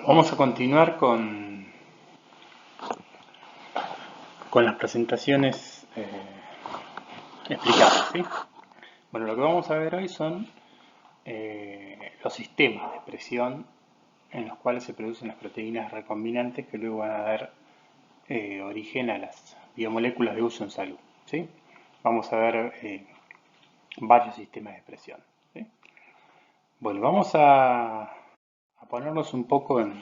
Vamos a continuar con las presentaciones explicadas, ¿sí? Bueno, lo que vamos a ver hoy son los sistemas de expresión en los cuales se producen las proteínas recombinantes que luego van a dar origen a las biomoléculas de uso en salud, ¿sí? Vamos a ver varios sistemas de expresión, ¿sí? Bueno, vamos a ponernos un poco en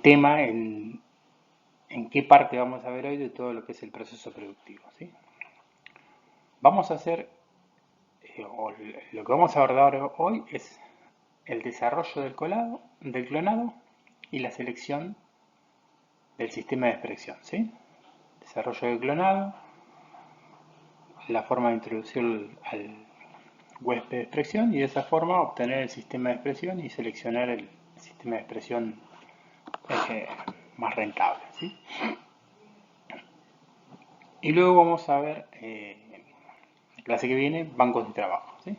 tema, en qué parte vamos a ver hoy de todo lo que es el proceso productivo, ¿sí? Vamos a hacer, o lo que vamos a abordar hoy es el desarrollo del clonado y la selección del sistema de expresión, ¿sí? Desarrollo del clonado, la forma de introducir al huésped de expresión y de esa forma obtener el sistema de expresión y seleccionar el sistema de expresión eh, más rentable, ¿sí? Y luego vamos a ver, la clase que viene, bancos de trabajo, ¿sí?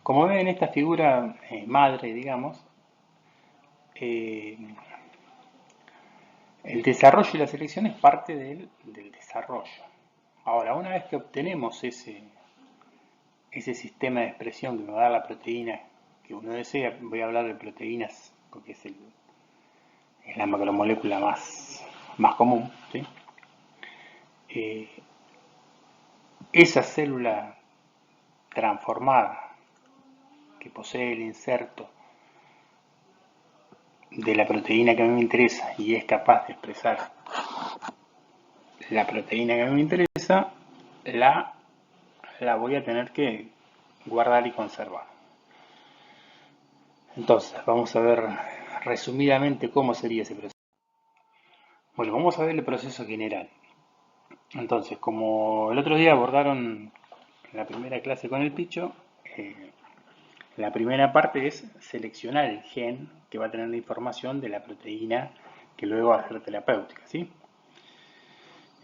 Como ven en esta figura madre, digamos, eh, el desarrollo y la selección es parte del desarrollo. Ahora, una vez que obtenemos ese sistema de expresión que nos da la proteína que uno desea, voy a hablar de proteínas porque es la macromolécula más común, ¿sí? Esa célula transformada que posee el inserto de la proteína que a mí me interesa y es capaz de expresar la proteína que a mí me interesa, la, la voy a tener que guardar y conservar. Entonces, vamos a ver resumidamente cómo sería ese proceso. Bueno, vamos a ver el proceso general. Entonces, como el otro día abordaron en la primera clase con el Picho, la primera parte es seleccionar el gen que va a tener la información de la proteína que luego va a ser terapéutica, ¿sí?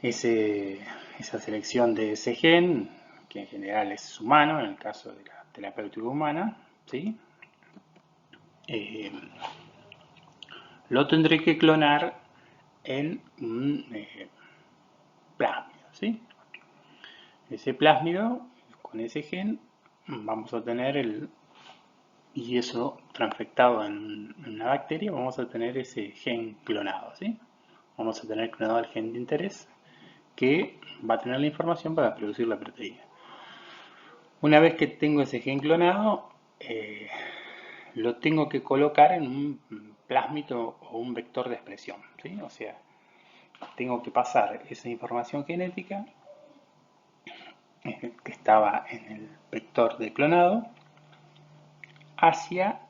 Esa selección de ese gen, que en general es humano, en el caso de la terapéutica humana, ¿sí? Eh, lo tendré que clonar en un plásmido, ¿sí? Ese plásmido, con ese gen, vamos a tener y eso transfectado en una bacteria, vamos a tener ese gen clonado, ¿sí? Vamos a tener clonado el gen de interés que va a tener la información para producir la proteína. Una vez que tengo ese gen clonado, lo tengo que colocar en un plásmido o un vector de expresión, ¿sí? O sea, tengo que pasar esa información genética que estaba en el vector de clonado hacia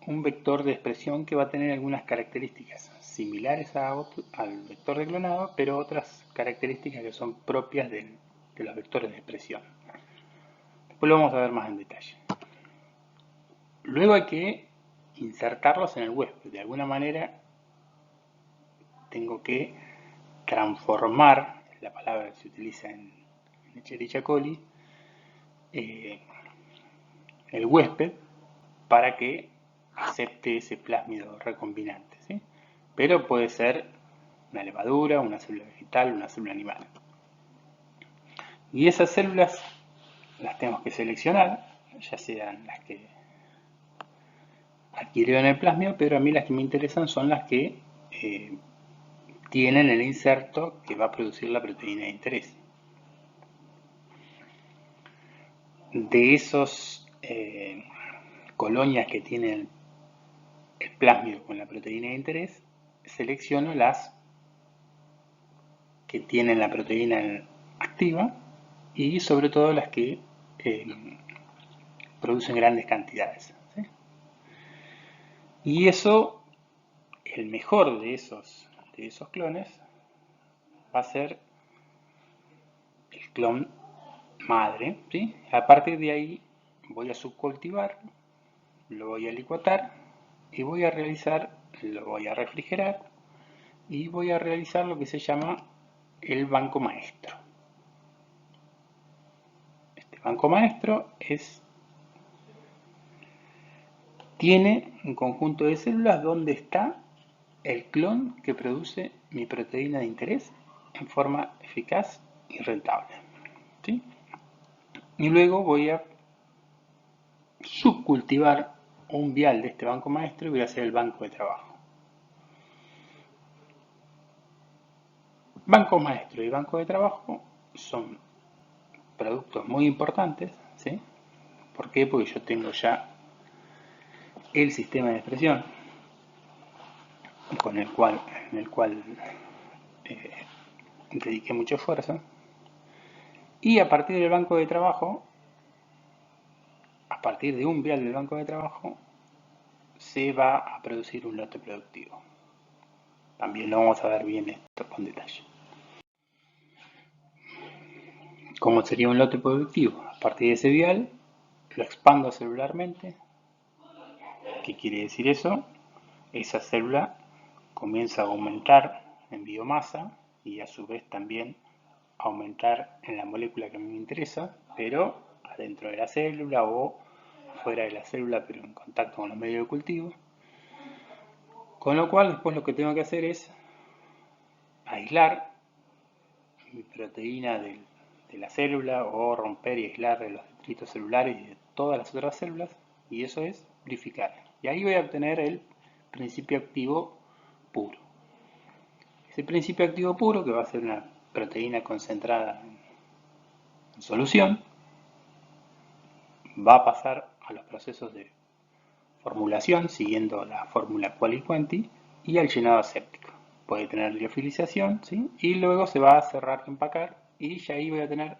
un vector de expresión que va a tener algunas características similares al vector de clonado, pero otras características que son propias de los vectores de expresión. Después lo vamos a ver más en detalle. Luego hay que insertarlos en el huésped. De alguna manera tengo que transformar, la palabra que se utiliza en Escherichia coli, el huésped para que acepte ese plásmido recombinante, ¿sí? Pero puede ser una levadura, una célula vegetal, una célula animal. Y esas células las tenemos que seleccionar, ya sean las que adquirieron el plásmido, pero a mí las que me interesan son las que tienen el inserto que va a producir la proteína de interés. De esos colonias que tienen el plásmido con la proteína de interés, selecciono las que tienen la proteína activa y sobre todo las que producen grandes cantidades, ¿sí? Y eso, el mejor de esos clones va a ser el clon madre, ¿sí? A partir de ahí voy a subcultivar, lo voy a licuatar y lo voy a refrigerar y voy a realizar lo que se llama el banco maestro. Este banco maestro es tiene un conjunto de células donde está el clon que produce mi proteína de interés en forma eficaz y rentable. ¿Sí? Y luego voy a subcultivar un vial de este banco maestro y voy a hacer el banco de trabajo. Banco maestro y banco de trabajo son productos muy importantes, ¿sí? ¿Por qué? Porque yo tengo ya el sistema de expresión en el cual dediqué mucho esfuerzo, y a partir del banco de trabajo, a partir de un vial del banco de trabajo, se va a producir un lote productivo. También lo vamos a ver bien esto con detalle. ¿Cómo sería un lote productivo? A partir de ese vial, lo expando celularmente. ¿Qué quiere decir eso? Esa célula comienza a aumentar en biomasa y a su vez también aumentar en la molécula que a mí me interesa, pero adentro de la célula o fuera de la célula, pero en contacto con los medios de cultivo. Con lo cual, después lo que tengo que hacer es aislar mi proteína de la célula o romper y aislar de los detritos celulares y de todas las otras células, y eso es purificar. Y ahí voy a obtener el principio activo puro. Ese principio activo puro, que va a ser una proteína concentrada en solución, va a pasar a los procesos de formulación siguiendo la fórmula Quali-Quanti y al llenado aséptico. Puede tener liofilización, ¿sí? Y luego se va a cerrar y empacar, y ya ahí voy a tener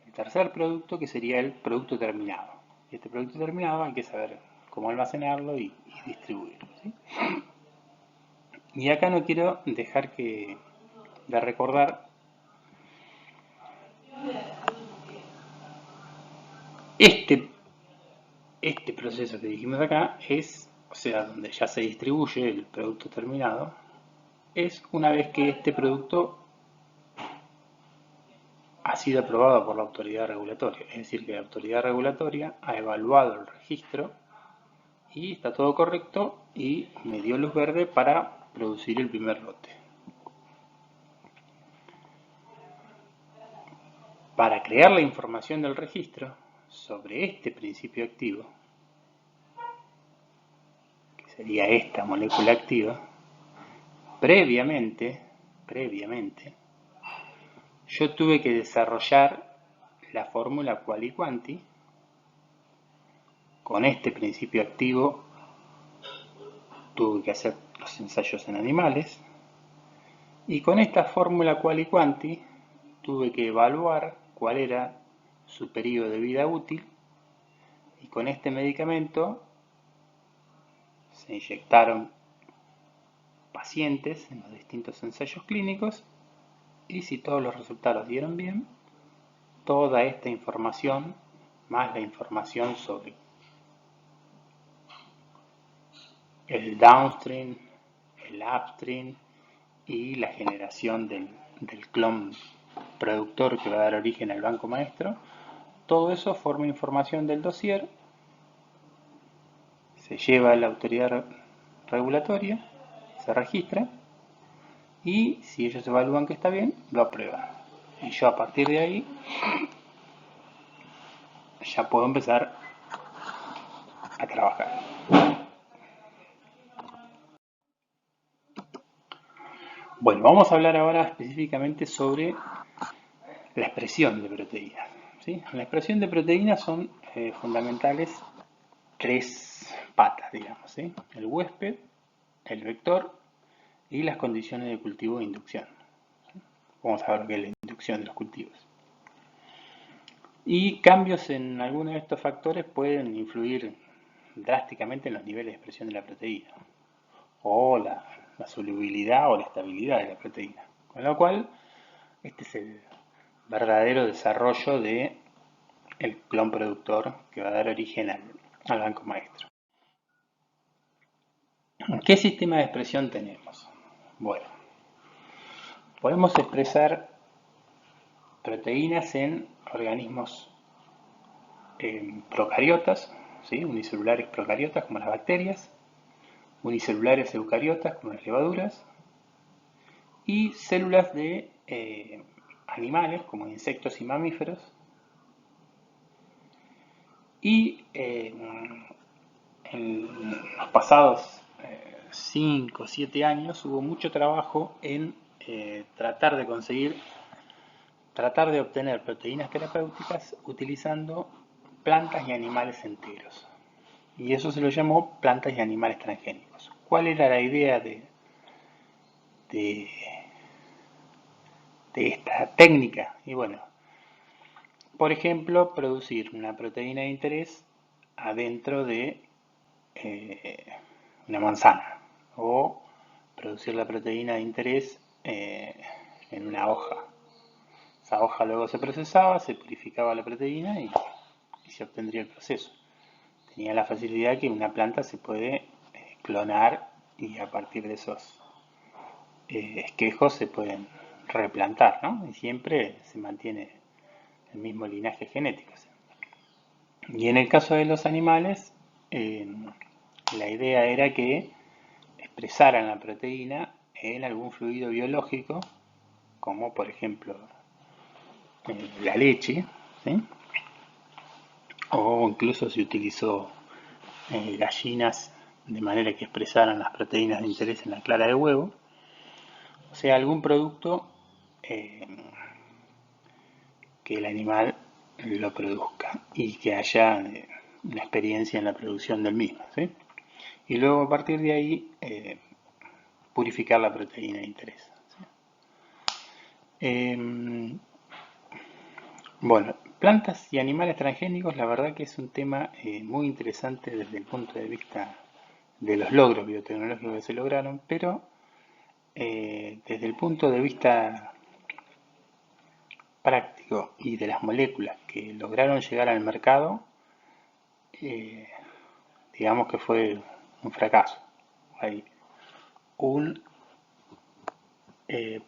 el tercer producto, que sería el producto terminado. Y este producto terminado hay que saber cómo almacenarlo y distribuirlo, ¿sí? Y acá no quiero dejar de recordar este proceso que dijimos acá es, o sea, donde ya se distribuye el producto terminado, es una vez que este producto ha sido aprobado por la autoridad regulatoria. Es decir, que la autoridad regulatoria ha evaluado el registro y está todo correcto y me dio luz verde para producir el primer lote. Para crear la información del registro sobre este principio activo, que sería esta molécula activa, previamente, yo tuve que desarrollar la fórmula Quali-Quanti con este principio activo. Tuve que hacer los ensayos en animales y con esta fórmula Quali-Quanti tuve que evaluar cuál era su periodo de vida útil, y con este medicamento se inyectaron pacientes en los distintos ensayos clínicos, y si todos los resultados dieron bien, toda esta información, más la información sobre el downstream, el upstream y la generación del clon productor que va a dar origen al banco maestro, todo eso forma información del dossier, se lleva a la autoridad regulatoria, se registra, y si ellos evalúan que está bien, lo aprueban. Y yo a partir de ahí ya puedo empezar a trabajar. Bueno, vamos a hablar ahora específicamente sobre la expresión de proteínas, ¿sí? En la expresión de proteínas son fundamentales tres patas, digamos, ¿sí? El huésped, el vector y las condiciones de cultivo e inducción. Vamos a ver lo que es la inducción de los cultivos. Y cambios en algunos de estos factores pueden influir drásticamente en los niveles de expresión de la proteína, o la solubilidad o la estabilidad de la proteína. Con lo cual, este es el verdadero desarrollo de el clon productor que va a dar origen al banco maestro. ¿Qué sistema de expresión tenemos? Bueno, podemos expresar proteínas en organismos procariotas, ¿sí? Unicelulares procariotas como las bacterias, unicelulares eucariotas como las levaduras, y células de animales como insectos y mamíferos. Y en los pasados 5 o 7 años hubo mucho trabajo en tratar de obtener proteínas terapéuticas utilizando plantas y animales enteros. Y eso se lo llamó plantas y animales transgénicos. ¿Cuál era la idea de esta técnica? Y bueno, por ejemplo, producir una proteína de interés adentro de una manzana, o producir la proteína de interés en una hoja. Esa hoja luego se procesaba, se purificaba la proteína y se obtendría el proceso. Tenía la facilidad que una planta se puede clonar y a partir de esos esquejos se pueden replantar, ¿no? Y siempre se mantiene el mismo linaje genético. Y en el caso de los animales, la idea era que expresaran la proteína en algún fluido biológico, como por ejemplo la leche, ¿sí? O incluso se utilizó gallinas de manera que expresaran las proteínas de interés en la clara de huevo, o sea, algún producto que el animal lo produzca y que haya una experiencia en la producción del mismo, ¿sí? Y luego a partir de ahí purificar la proteína de interés, ¿sí? Bueno, plantas y animales transgénicos, la verdad que es un tema muy interesante desde el punto de vista de los logros biotecnológicos que se lograron, pero desde el punto de vista práctico y de las moléculas que lograron llegar al mercado, digamos que fue un fracaso. Hay un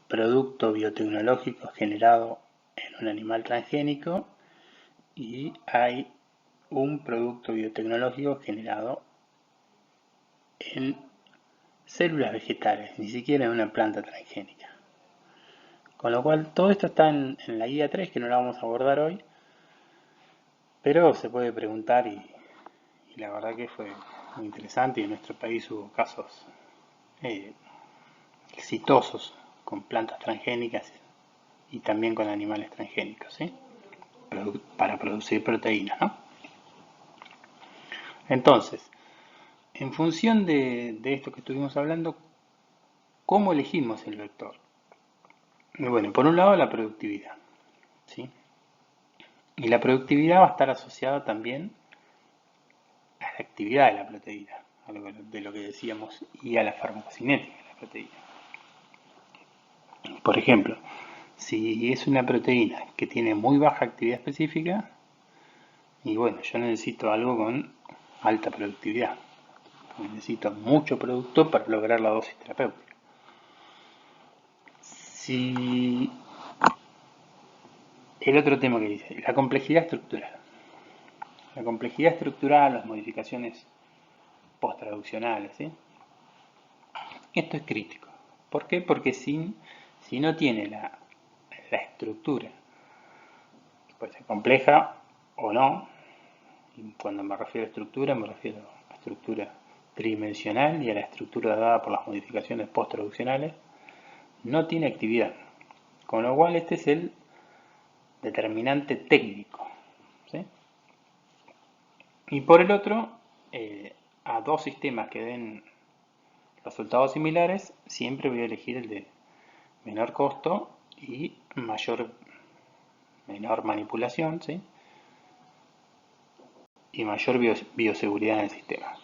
producto biotecnológico generado en un animal transgénico y hay un producto biotecnológico generado en células vegetales, ni siquiera en una planta transgénica. Con lo cual, todo esto está en la guía 3, que no la vamos a abordar hoy, pero se puede preguntar y la verdad que fue muy interesante y en nuestro país hubo casos exitosos con plantas transgénicas y también con animales transgénicos, ¿sí? Para producir proteínas, ¿no? Entonces, en función de esto que estuvimos hablando, ¿cómo elegimos el vector? Bueno, por un lado la productividad, ¿sí? Y la productividad va a estar asociada también a la actividad de la proteína, algo de lo que decíamos, y a la farmacocinética de la proteína. Por ejemplo, si es una proteína que tiene muy baja actividad específica, y bueno, yo necesito algo con alta productividad. Necesito mucho producto para lograr la dosis terapéutica. Si el otro tema que dice, la complejidad estructural. La complejidad estructural, las modificaciones post-traduccionales, ¿sí? Esto es crítico. ¿Por qué? Porque si no tiene la estructura, que puede ser compleja o no, y cuando me refiero a estructura, me refiero a estructura tridimensional y a la estructura dada por las modificaciones post-traduccionales, no tiene actividad. Con lo cual este es el determinante técnico, ¿sí? Y por el otro, a dos sistemas que den resultados similares, siempre voy a elegir el de menor costo y menor manipulación, ¿sí? Y mayor bioseguridad en el sistema.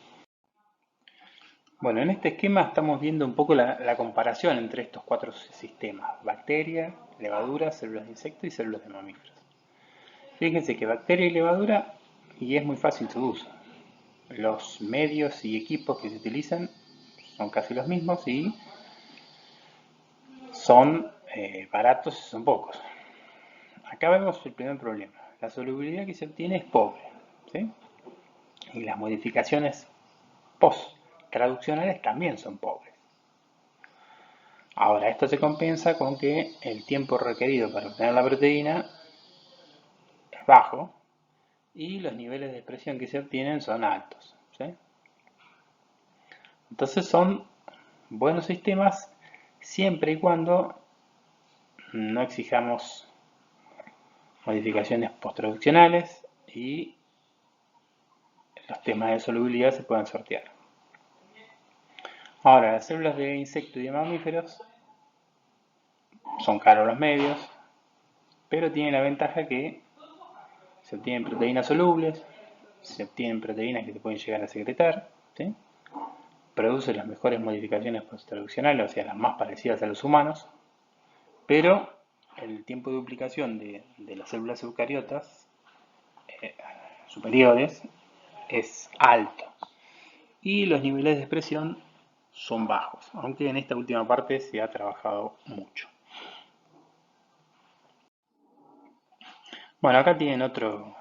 Bueno, en este esquema estamos viendo un poco la comparación entre estos cuatro sistemas: bacteria, levadura, células de insectos y células de mamíferos. Fíjense que bacteria y levadura, y es muy fácil su uso. Los medios y equipos que se utilizan son casi los mismos y son baratos y son pocos. Acá vemos el primer problema. La solubilidad que se obtiene es pobre, ¿sí? Y las modificaciones post-traduccionales también son pobres. Ahora, esto se compensa con que el tiempo requerido para obtener la proteína es bajo y los niveles de expresión que se obtienen son altos, ¿sí? Entonces son buenos sistemas siempre y cuando no exijamos modificaciones post-traduccionales y los temas de solubilidad se puedan sortear. Ahora, las células de insectos y de mamíferos son caros los medios, pero tienen la ventaja que se obtienen proteínas solubles, se obtienen proteínas que se pueden llegar a secretar, ¿sí? Produce las mejores modificaciones post-traduccionales, o sea, las más parecidas a los humanos, pero el tiempo de duplicación de las células eucariotas superiores es alto y los niveles de expresión son bajos, aunque en esta última parte se ha trabajado mucho. Bueno, acá tienen otro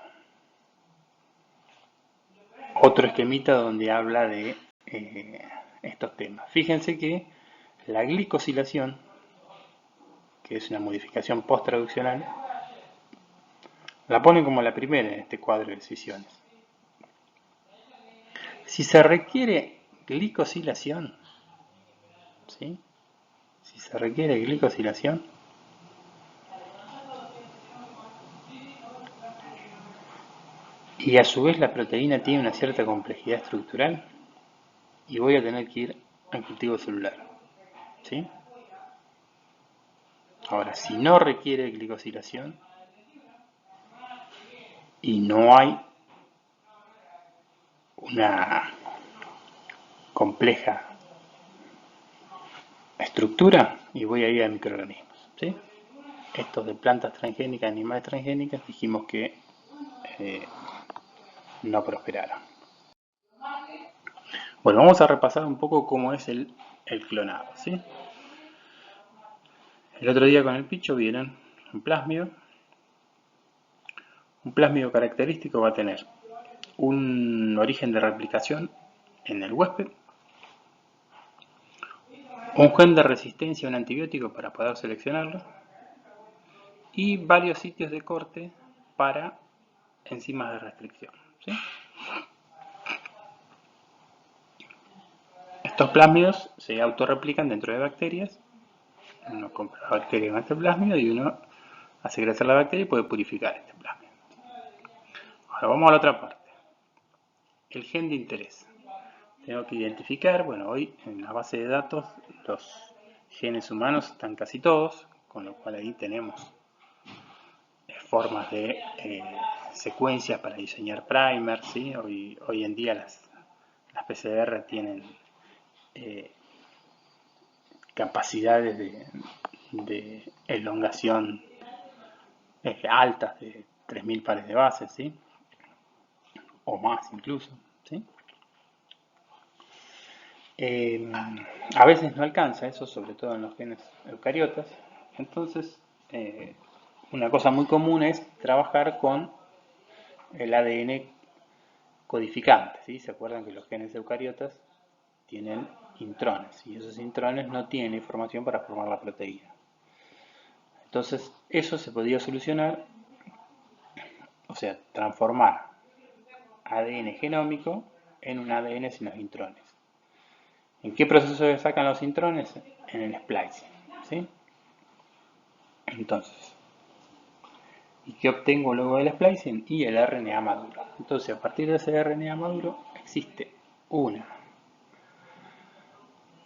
esquemita donde habla de estos temas. Fíjense que la glicosilación, que es una modificación post-traduccional, la pone como la primera en este cuadro de decisiones. Si se requiere glicosilación, ¿sí? Si se requiere glicosilación, y a su vez la proteína tiene una cierta complejidad estructural, y voy a tener que ir al cultivo celular, ¿sí? Ahora, si no requiere glicosilación y no hay una compleja estructura, y voy a ir a microorganismos, ¿sí? Estos de plantas transgénicas, animales transgénicas, dijimos que no prosperaron. Bueno, vamos a repasar un poco cómo es el clonado, ¿sí? El otro día con el picho vieron un plásmido. Un plásmido característico va a tener un origen de replicación en el huésped, un gen de resistencia a un antibiótico para poder seleccionarlo y varios sitios de corte para enzimas de restricción, ¿sí? Estos plásmidos se autorreplican dentro de bacterias. Uno compra la bacteria con este plásmido y uno hace crecer la bacteria y puede purificar este plásmido. Ahora vamos a la otra parte. El gen de interés. Tengo que identificar, bueno, hoy en la base de datos los genes humanos están casi todos, con lo cual ahí tenemos formas de secuencias para diseñar primers, ¿sí? Hoy en día las PCR tienen capacidades de elongación altas de 3000 pares de bases, ¿sí? O más incluso, ¿sí? A veces no alcanza eso, sobre todo en los genes eucariotas. Entonces, una cosa muy común es trabajar con el ADN codificante, ¿sí? ¿Se acuerdan que los genes eucariotas tienen intrones y esos intrones no tienen información para formar la proteína? Entonces, eso se podía solucionar, o sea, transformar ADN genómico en un ADN sin los intrones. ¿En qué proceso se sacan los intrones? En el splicing, ¿sí? Entonces, ¿y qué obtengo luego del splicing? Y el RNA maduro. Entonces, a partir de ese RNA maduro existe una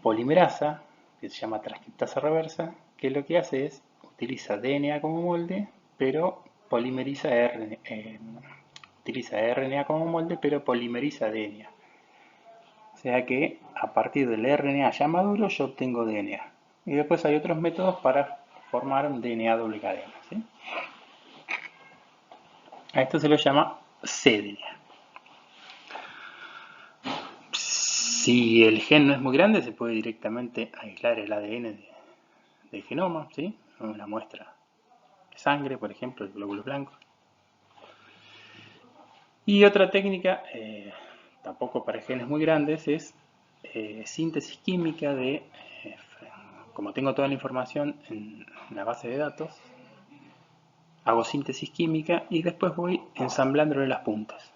polimerasa que se llama transcriptasa reversa, que lo que hace es utiliza DNA como molde, pero polimeriza utiliza RNA como molde, pero polimeriza DNA. O sea que a partir del RNA ya maduro yo obtengo DNA. Y después hay otros métodos para formar un DNA doble cadena, ¿sí? A esto se lo llama cDNA. Si el gen no es muy grande, se puede directamente aislar el ADN del genoma, ¿sí? Una muestra de sangre, por ejemplo, de glóbulos blancos. Y otra técnica tampoco para genes muy grandes, es síntesis química de, como tengo toda la información en la base de datos, hago síntesis química y después voy ensamblándole las puntas,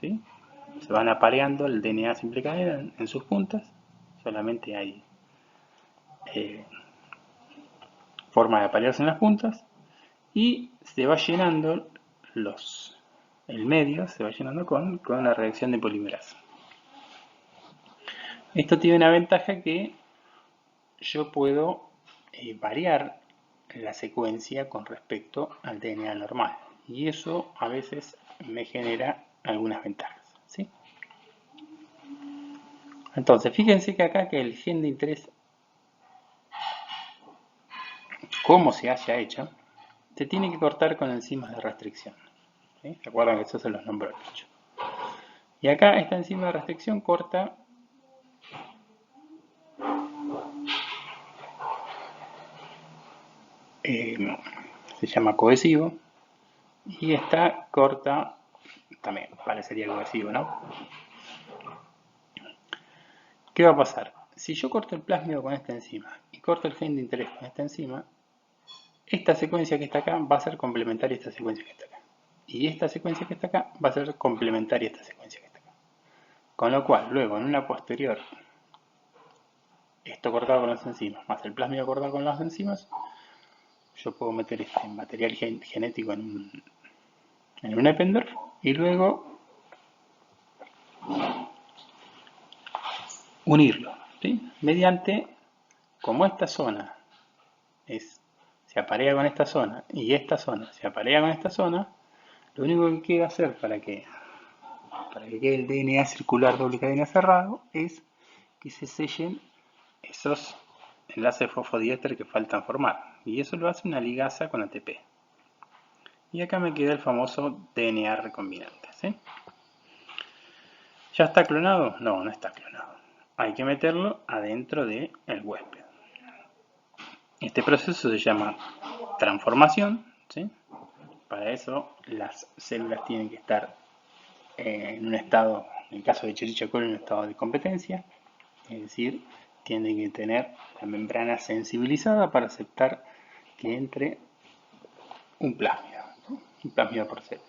¿sí? Se van apareando el DNA simple cadena en sus puntas, solamente hay forma de aparearse en las puntas y se va llenando el medio, se va llenando con una reacción de polimerasa. Esto tiene una ventaja que yo puedo variar la secuencia con respecto al DNA normal y eso a veces me genera algunas ventajas, ¿sí? Entonces, fíjense que acá que el gen de interés, como se haya hecho, se tiene que cortar con enzimas de restricción, ¿sí? ¿Se acuerdan que eso se los nombró el bicho? Y acá esta enzima de restricción corta se llama cohesivo y esta corta también parecería cohesivo, ¿no? ¿Qué va a pasar? Si yo corto el plásmido con esta enzima y corto el gen de interés con esta enzima, esta secuencia que está acá va a ser complementaria a esta secuencia que está acá. Y esta secuencia que está acá va a ser complementaria a esta secuencia que está acá. Con lo cual, luego en una posterior, esto cortado con las enzimas, más el plásmido cortado con las enzimas, yo puedo meter este material genético en un Eppendorf y luego unirlo, ¿sí? Mediante, como esta zona se aparea con esta zona y esta zona se aparea con esta zona, lo único que queda hacer para que quede el DNA circular doble cadena cerrado es que se sellen esos enlaces fosfodiéster que faltan formar. Y eso lo hace una ligasa con ATP. Y acá me queda el famoso DNA recombinante, ¿sí? ¿Ya está clonado? No, no está clonado. Hay que meterlo adentro del huésped. Este proceso se llama transformación, ¿sí? Para eso las células tienen que estar en un estado, en el caso de Escherichia coli, en un estado de competencia, es decir, tienen que tener la membrana sensibilizada para aceptar que entre un plásmido, ¿no? Un plásmido por célula.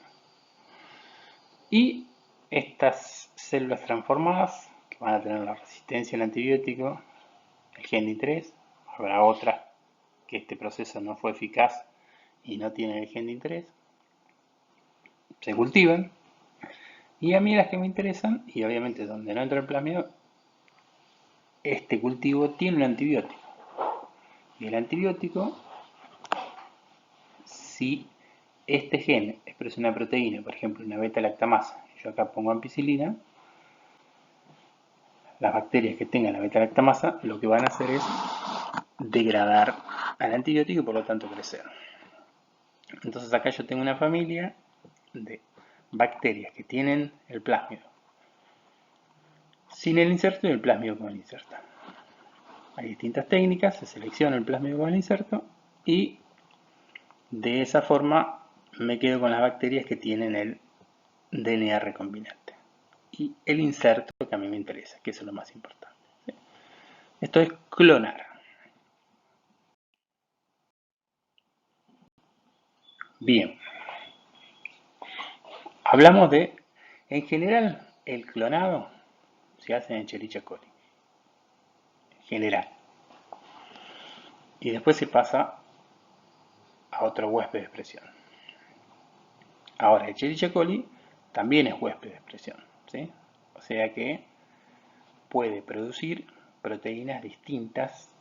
Y estas células transformadas, que van a tener la resistencia al antibiótico, el gen de interés, habrá otras que este proceso no fue eficaz y no tienen el gen de interés, se cultivan. Y a mí las que me interesan, y obviamente donde no entra el plásmido, este cultivo tiene un antibiótico. Y el antibiótico, si este gen expresa una proteína, por ejemplo una beta-lactamasa, yo acá pongo ampicilina, las bacterias que tengan la beta-lactamasa lo que van a hacer es degradar al antibiótico y por lo tanto crecer. Entonces acá yo tengo una familia de bacterias que tienen el plásmido sin el inserto y el plásmido con el inserto. Hay distintas técnicas, se selecciona el plásmido con el inserto y de esa forma me quedo con las bacterias que tienen el DNA recombinante y el inserto que a mí me interesa, que eso es lo más importante. ¿Sí? Esto es clonar. Bien, hablamos de, en general, el clonado se hace en Escherichia coli, en general, y después se pasa a otro huésped de expresión. Ahora, Escherichia coli también es huésped de expresión, ¿sí? O sea que puede producir proteínas distintas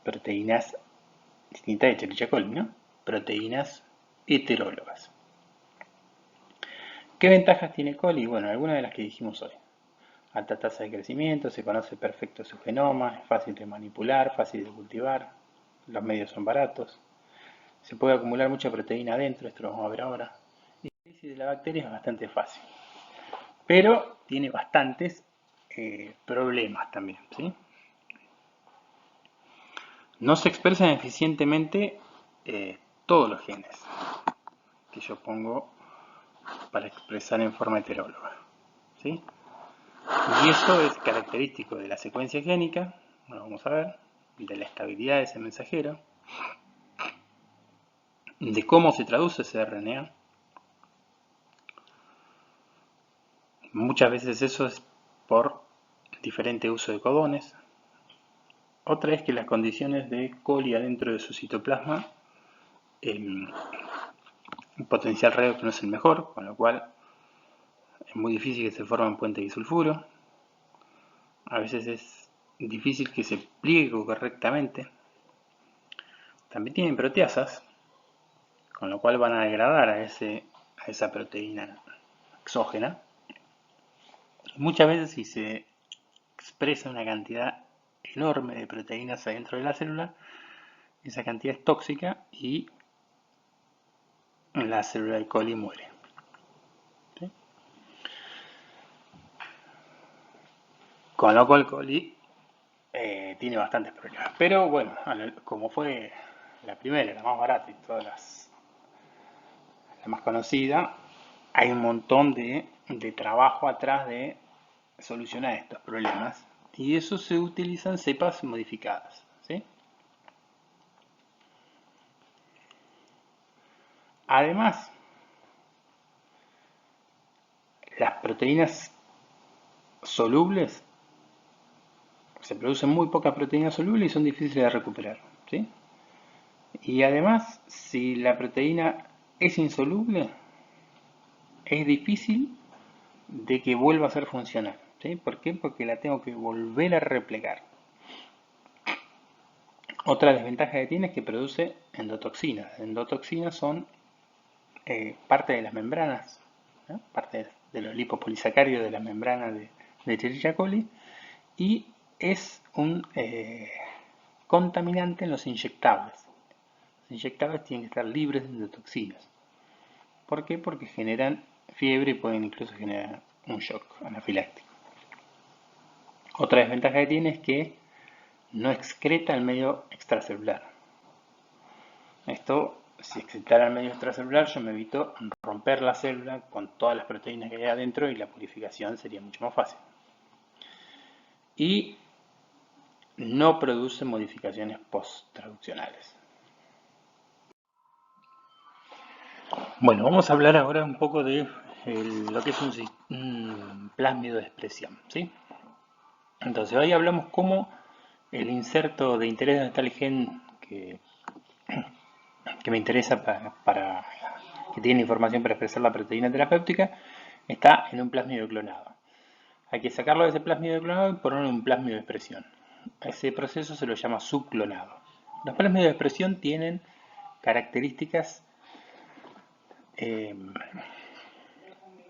de Escherichia coli, ¿no? Proteínas heterólogas. ¿Qué ventajas tiene coli? Bueno, algunas de las que dijimos hoy. Alta tasa de crecimiento, se conoce perfecto su genoma, es fácil de manipular, fácil de cultivar, los medios son baratos, se puede acumular mucha proteína adentro, esto lo vamos a ver ahora. Y el análisis de la bacteria es bastante fácil, pero tiene bastantes problemas también, ¿sí? No se expresan eficientemente todos los genes que yo pongo para expresar en forma heteróloga, ¿sí? Y eso es característico de la secuencia génica, bueno, vamos a ver, de la estabilidad de ese mensajero, de cómo se traduce ese RNA. Muchas veces eso es por diferente uso de codones. Otra es que las condiciones de coli adentro de su citoplasma, el potencial redox no es el mejor, con lo cual es muy difícil que se formen puentes disulfuro. A veces es difícil que se pliegue correctamente. También tienen proteasas, con lo cual van a degradar a esa proteína exógena. Muchas veces si se expresa una cantidad enorme de proteínas adentro de la célula, esa cantidad es tóxica y la célula de coli muere. ¿Sí? Con lo cual coli tiene bastantes problemas. Pero bueno, como fue la primera, la más barata y todas la más conocida, hay un montón de trabajo atrás de solucionar estos problemas. Y eso se utilizan cepas modificadas. ¿Sí? Además, las proteínas solubles, se producen muy pocas proteínas solubles y son difíciles de recuperar. ¿Sí? Y además, si la proteína es insoluble, es difícil de que vuelva a ser funcional. ¿Sí? ¿Por qué? Porque la tengo que volver a replegar. Otra desventaja que tiene es que produce endotoxinas. Endotoxinas son parte de las membranas, ¿no? Parte de los lipopolisacáridos de la membrana de Escherichia coli, y es un contaminante en los inyectables. Los inyectables tienen que estar libres de endotoxinas. ¿Por qué? Porque generan fiebre y pueden incluso generar un shock anafiláctico. Otra desventaja que tiene es que no excreta el medio extracelular. Esto, si excretara el medio extracelular, yo me evito romper la célula con todas las proteínas que hay adentro y la purificación sería mucho más fácil. Y no produce modificaciones post-traduccionales. Bueno, vamos a hablar ahora un poco de lo que es un plásmido de expresión, ¿sí? Entonces, hoy hablamos cómo el inserto de interés donde está el gen que me interesa para que tiene información para expresar la proteína terapéutica, está en un plásmido clonado. Hay que sacarlo de ese plásmido clonado y ponerlo en un plásmido de expresión. Ese proceso se lo llama subclonado. Los plásmidos de expresión tienen características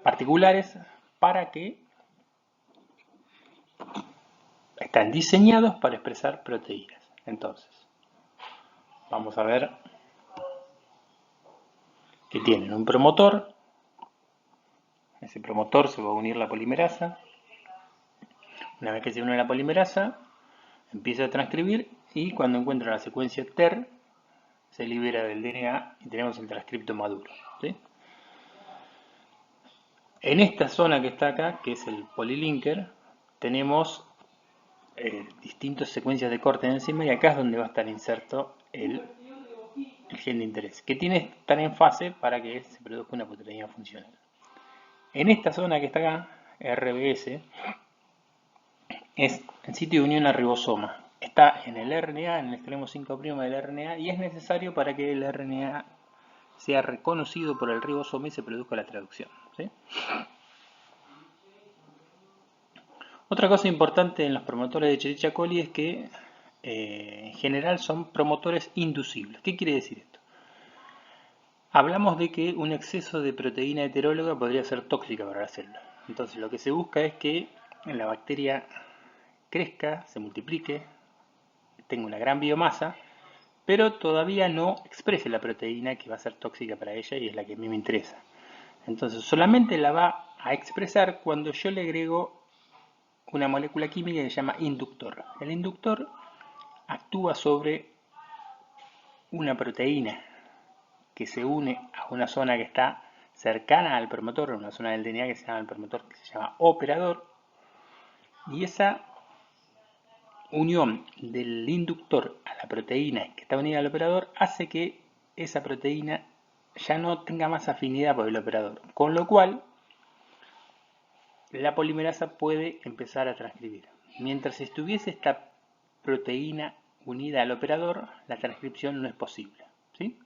particulares para que están diseñados para expresar proteínas. Entonces, vamos a ver que tienen un promotor. Ese promotor se va a unir la polimerasa. Una vez que se une la polimerasa, empieza a transcribir y cuando encuentra la secuencia TER, se libera del DNA y tenemos el transcripto maduro. ¿Sí? En esta zona que está acá, que es el polilinker, tenemos distintas secuencias de corte de enzima y acá es donde va a estar inserto el gen de interés, que tiene que estar en fase para que se produzca una proteína funcional. En esta zona que está acá, RBS, es el sitio de unión a ribosoma. Está en el RNA, en el extremo 5' del RNA, y es necesario para que el RNA sea reconocido por el ribosoma y se produzca la traducción. ¿Sí? Otra cosa importante en los promotores de Escherichia coli es que en general son promotores inducibles. ¿Qué quiere decir esto? Hablamos de que un exceso de proteína heteróloga podría ser tóxica para la célula. Entonces lo que se busca es que la bacteria crezca, se multiplique, tenga una gran biomasa, pero todavía no exprese la proteína que va a ser tóxica para ella y es la que a mí me interesa. Entonces solamente la va a expresar cuando yo le agrego una molécula química que se llama inductor. El inductor actúa sobre una proteína que se une a una zona que está cercana al promotor, una zona del DNA que se llama el promotor, que se llama operador, y esa unión del inductor a la proteína que está unida al operador hace que esa proteína ya no tenga más afinidad por el operador, con lo cual la polimerasa puede empezar a transcribir. Mientras estuviese esta proteína unida al operador, la transcripción no es posible, ¿sí?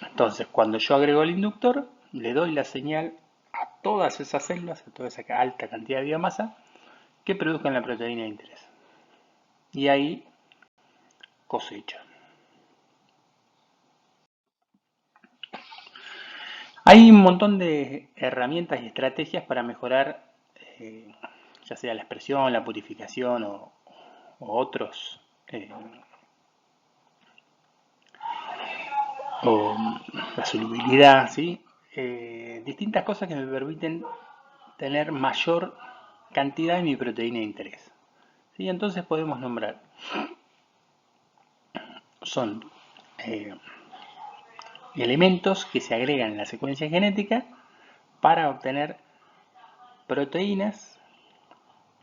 Entonces, cuando yo agrego el inductor, le doy la señal a todas esas células, a toda esa alta cantidad de biomasa, que produzcan la proteína de interés. Y ahí cosecha. Hay un montón de herramientas y estrategias para mejorar ya sea la expresión, la purificación o otros o la solubilidad, ¿sí? Distintas cosas que me permiten tener mayor cantidad de mi proteína de interés. ¿Sí? Entonces podemos nombrar, son elementos que se agregan en la secuencia genética para obtener proteínas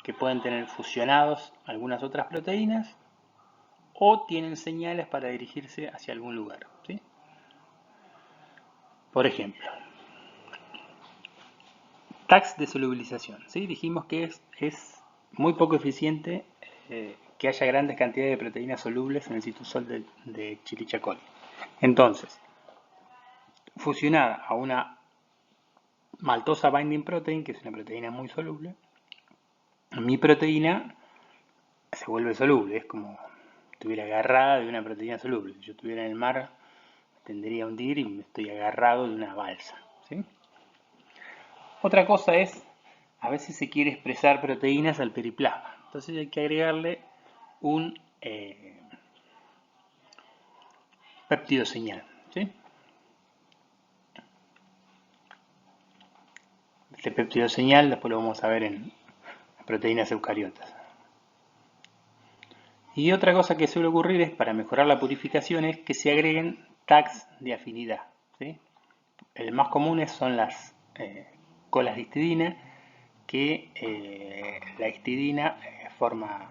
que pueden tener fusionados algunas otras proteínas o tienen señales para dirigirse hacia algún lugar, ¿sí? Por ejemplo, tags de solubilización, ¿sí? Dijimos que es muy poco eficiente que haya grandes cantidades de proteínas solubles en el citosol de Escherichia coli. Entonces, fusionada a una maltosa binding protein, que es una proteína muy soluble, mi proteína se vuelve soluble, es como si estuviera agarrada de una proteína soluble. Si yo estuviera en el mar, tendería a hundir y me estoy agarrado de una balsa, ¿sí? Otra cosa es, a veces se quiere expresar proteínas al periplasma, entonces hay que agregarle un péptido señal, ¿sí? Este péptido señal después lo vamos a ver en proteínas eucariotas. Y otra cosa que suele ocurrir es, para mejorar la purificación, es que se agreguen tags de afinidad, ¿sí? El más común son las colas de histidina, que la histidina forma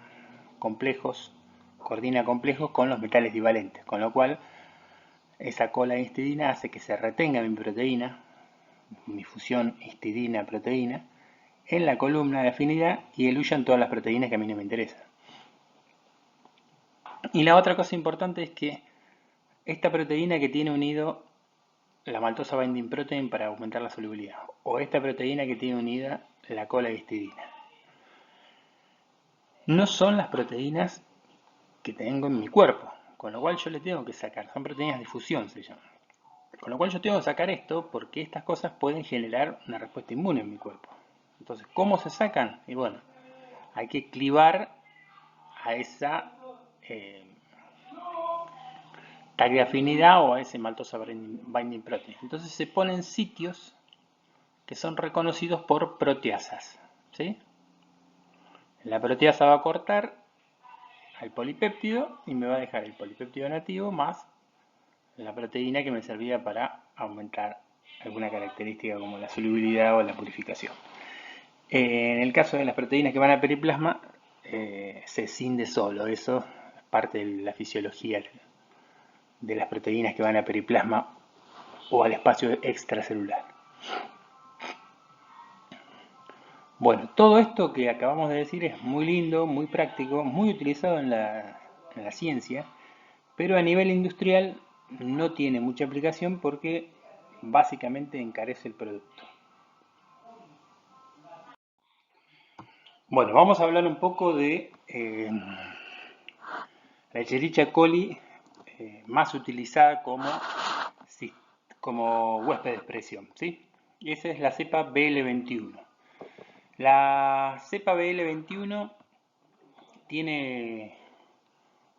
complejos, coordina complejos con los metales divalentes, con lo cual esa cola de histidina hace que se retenga mi proteína, mi fusión histidina-proteína, en la columna de afinidad y eluyan todas las proteínas que a mí no me interesan. Y la otra cosa importante es que esta proteína que tiene unido la maltosa binding protein para aumentar la solubilidad, o esta proteína que tiene unida la cola de histidina, no son las proteínas que tengo en mi cuerpo, con lo cual yo le tengo que sacar, son proteínas de fusión se llaman. Con lo cual yo tengo que sacar esto porque estas cosas pueden generar una respuesta inmune en mi cuerpo. Entonces, ¿cómo se sacan? Y bueno, hay que clivar a esa tag de afinidad o a ese maltosa binding protein. Entonces se ponen sitios que son reconocidos por proteasas, ¿sí? La proteasa va a cortar al polipéptido y me va a dejar el polipéptido nativo más la proteína que me servía para aumentar alguna característica como la solubilidad o la purificación. En el caso de las proteínas que van a periplasma, se escinde solo, eso es parte de la fisiología de las proteínas que van a periplasma o al espacio extracelular. Bueno, todo esto que acabamos de decir es muy lindo, muy práctico, muy utilizado en la ciencia, pero a nivel industrial no tiene mucha aplicación porque básicamente encarece el producto. Bueno, vamos a hablar un poco de la Escherichia coli más utilizada como huésped de expresión, ¿sí? Y esa es la cepa BL21. La cepa BL21 tiene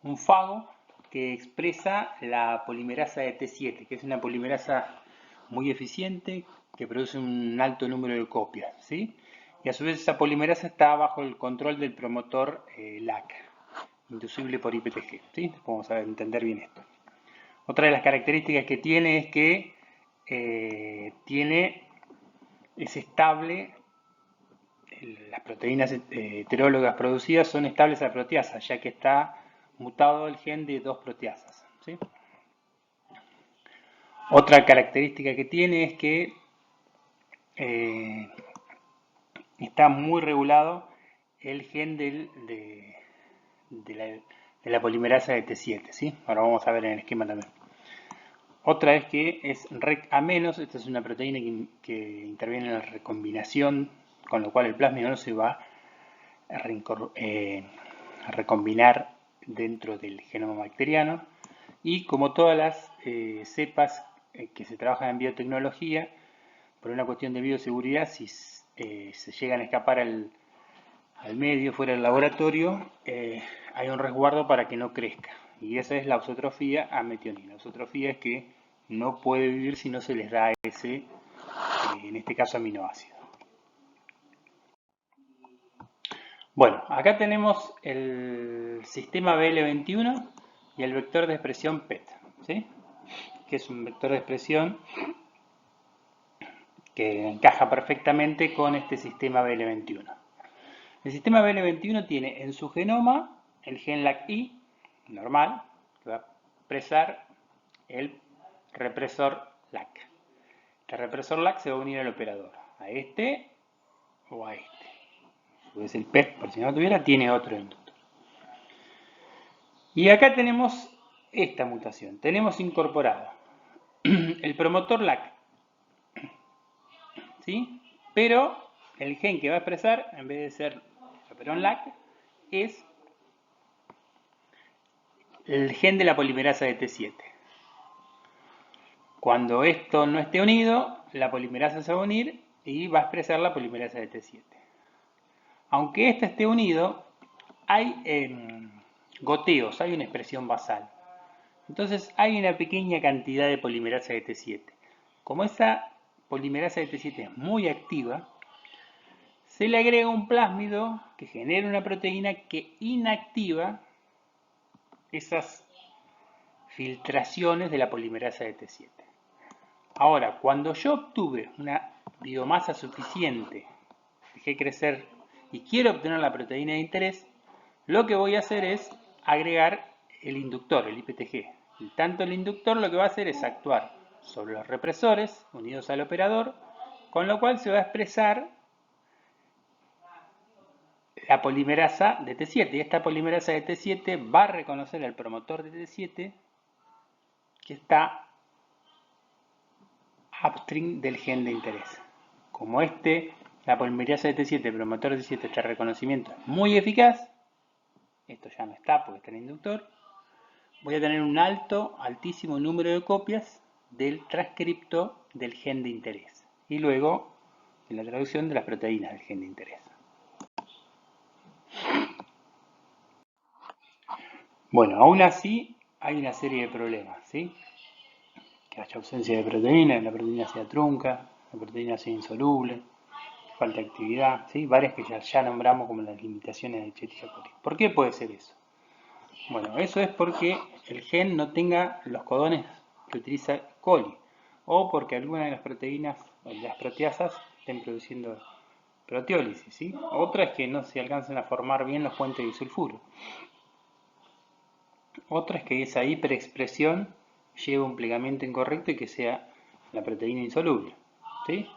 un fago que expresa la polimerasa de T7, que es una polimerasa muy eficiente que produce un alto número de copias, ¿sí? Y a su vez esa polimerasa está bajo el control del promotor LAC, inducible por IPTG, ¿sí? Vamos a entender bien esto. Otra de las características que tiene es que es estable, las proteínas heterólogas producidas son estables a proteasa, ya que está mutado el gen de dos proteasas, ¿sí? Otra característica que tiene es que está muy regulado el gen de la polimerasa de T7, ¿sí? Ahora vamos a ver en el esquema también. Otra es que es REC-A-, esta es una proteína que interviene en la recombinación, con lo cual el plásmido no se va a recombinar dentro del genoma bacteriano. Y como todas las cepas que se trabajan en biotecnología, por una cuestión de bioseguridad, si se llegan a escapar al medio, fuera del laboratorio, hay un resguardo para que no crezca. Y esa es la ausotrofía a metionina. La ausotrofía es que no puede vivir si no se les da ese, en este caso, aminoácido. Bueno, acá tenemos el sistema BL21 y el vector de expresión PET, ¿sí? Que es un vector de expresión que encaja perfectamente con este sistema BL21. El sistema BL21 tiene en su genoma el gen LAC-I normal, que va a expresar el represor LAC. Este represor LAC se va a unir al operador, a este o a este. Pues el PET, por si no lo tuviera, tiene otro inductor. Y acá tenemos esta mutación. Tenemos incorporado el promotor LAC, ¿sí? Pero el gen que va a expresar, en vez de ser chaperón LAC, es el gen de la polimerasa de T7. Cuando esto no esté unido, la polimerasa se va a unir y va a expresar la polimerasa de T7. Aunque este esté unido, hay goteos, hay una expresión basal. Entonces hay una pequeña cantidad de polimerasa de T7. Como esa polimerasa de T7 es muy activa, se le agrega un plásmido que genera una proteína que inactiva esas filtraciones de la polimerasa de T7. Ahora, cuando yo obtuve una biomasa suficiente, dejé crecer y quiero obtener la proteína de interés, lo que voy a hacer es agregar el inductor, el IPTG. Y tanto el inductor lo que va a hacer es actuar sobre los represores unidos al operador, con lo cual se va a expresar la polimerasa de T7. Y esta polimerasa de T7 va a reconocer el promotor de T7 que está upstream del gen de interés. Como la polimerasa de T7, el promotor de T7, este reconocimiento es muy eficaz, esto ya no está porque está en el inductor, voy a tener un altísimo número de copias del transcripto del gen de interés. Y luego, en la traducción de las proteínas del gen de interés. Bueno, aún así hay una serie de problemas, ¿sí? Que haya ausencia de proteína, que la proteína sea trunca, la proteína sea insoluble, que falte actividad, ¿sí? Varias que ya nombramos como las limitaciones de Escherichia coli. ¿Por qué puede ser eso? Bueno, eso es porque el gen no tenga los codones que utiliza coli, o porque alguna de las proteínas, las proteasas, estén produciendo proteólisis, ¿sí? Otra es que no se alcancen a formar bien los puentes disulfuro. Otra es que esa hiperexpresión lleve un plegamiento incorrecto y que sea la proteína insoluble, ¿sí?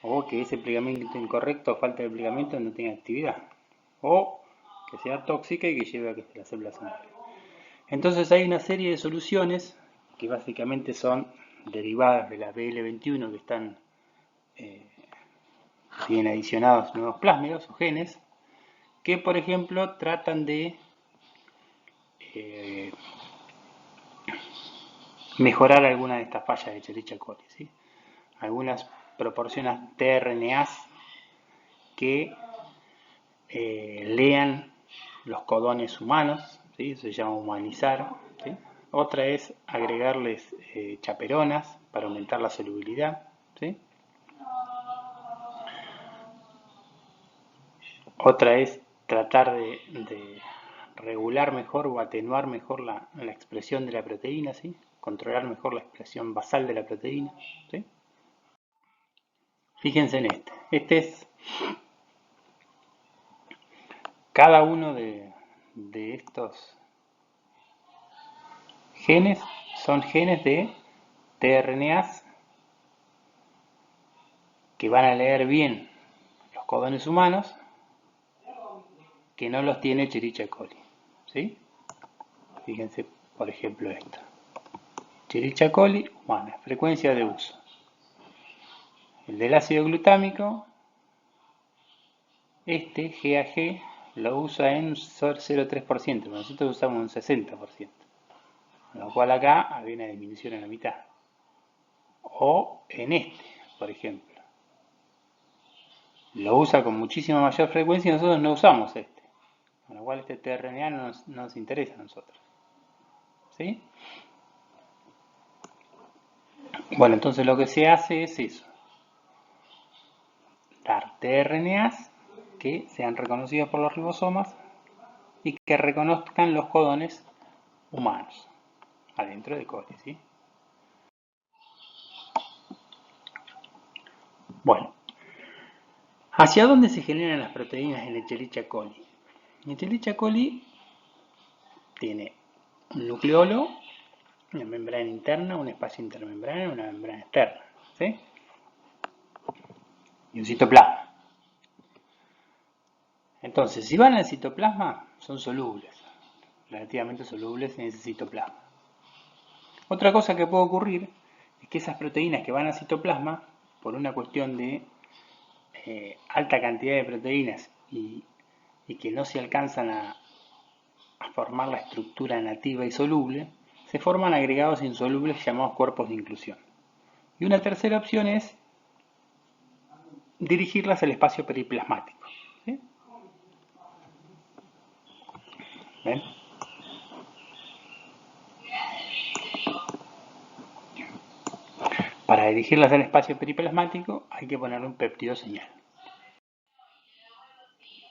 O que ese plegamiento incorrecto o falta de plegamiento no tenga actividad. O que sea tóxica y que lleve a que la célula se muera. Entonces hay una serie de soluciones que básicamente son derivadas de la BL21 que están tienen adicionados nuevos plásmidos o genes que por ejemplo tratan de mejorar alguna de estas fallas de Escherichia coli, ¿sí? Algunas proporcionan tRNAs que lean los codones humanos, ¿sí? Eso se llama humanizar, ¿sí? Otra es agregarles chaperonas para aumentar la solubilidad, ¿sí? Otra es tratar de regular mejor o atenuar mejor la expresión de la proteína, ¿sí? controlar mejor la expresión basal de la proteína. ¿Sí? Fíjense en este. Este es cada uno de estos genes, son genes de tRNAs que van a leer bien los codones humanos, que no los tiene Escherichia coli. ¿Sí? Fíjense, por ejemplo, esto. Escherichia coli humana, frecuencia de uso. El del ácido glutámico, este GAG lo usa en un 0,3%, pero nosotros usamos un 60%. Con lo cual acá había una disminución en la mitad. O en este, por ejemplo. Lo usa con muchísima mayor frecuencia y nosotros no usamos este. Con lo cual este tRNA no nos interesa a nosotros. ¿Sí? Bueno, entonces lo que se hace es eso. Dar tRNAs que sean reconocidos por los ribosomas y que reconozcan los codones humanos adentro de coli, ¿sí? Bueno, ¿hacia dónde se generan las proteínas en Escherichia coli? Escherichia coli tiene un nucleolo, una membrana interna, un espacio intermembrana y una membrana externa, ¿sí? Y un citoplasma. Entonces, si van al citoplasma, son solubles, relativamente solubles en ese citoplasma. Otra cosa que puede ocurrir es que esas proteínas que van al citoplasma, por una cuestión de alta cantidad de proteínas y que no se alcanzan a formar la estructura nativa y soluble, se forman agregados insolubles llamados cuerpos de inclusión. Y una tercera opción es dirigirlas al espacio periplasmático. ¿Sí? ¿Ven? Para dirigirlas al espacio periplasmático hay que ponerle un péptido señal.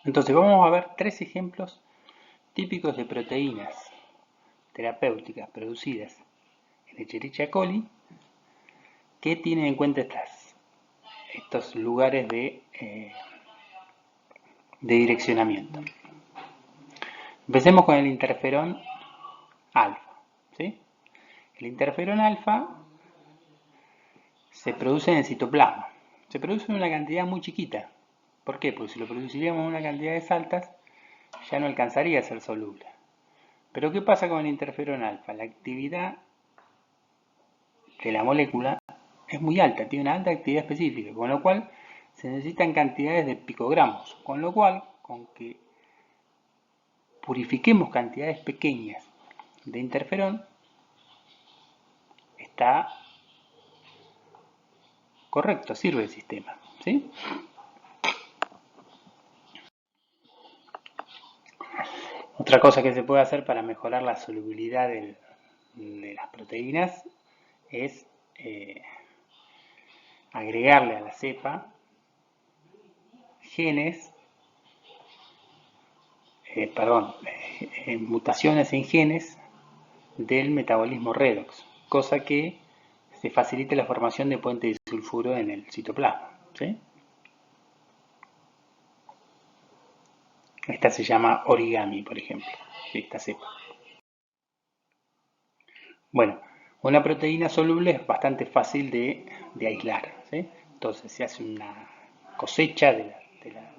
Entonces vamos a ver tres ejemplos típicos de proteínas terapéuticas producidas en Escherichia coli que tienen en cuenta estos lugares de direccionamiento. Empecemos con el interferón alfa. ¿Sí? El interferón alfa se produce en el citoplasma. Se produce en una cantidad muy chiquita. ¿Por qué? Porque si lo produciríamos en una cantidades altas, ya no alcanzaría a ser soluble. Pero ¿qué pasa con el interferón alfa? La actividad de la molécula es muy alta, tiene una alta actividad específica, con lo cual se necesitan cantidades de picogramos, con lo cual, con que purifiquemos cantidades pequeñas de interferón, está correcto, sirve el sistema. ¿Sí? Otra cosa que se puede hacer para mejorar la solubilidad de las proteínas es agregarle a la cepa genes, mutaciones en genes del metabolismo redox, cosa que se facilite la formación de puente disulfuro en el citoplasma. ¿Sí? Esta se llama origami, por ejemplo, esta cepa. Bueno, una proteína soluble es bastante fácil de aislar. ¿Sí? Entonces se hace una cosecha de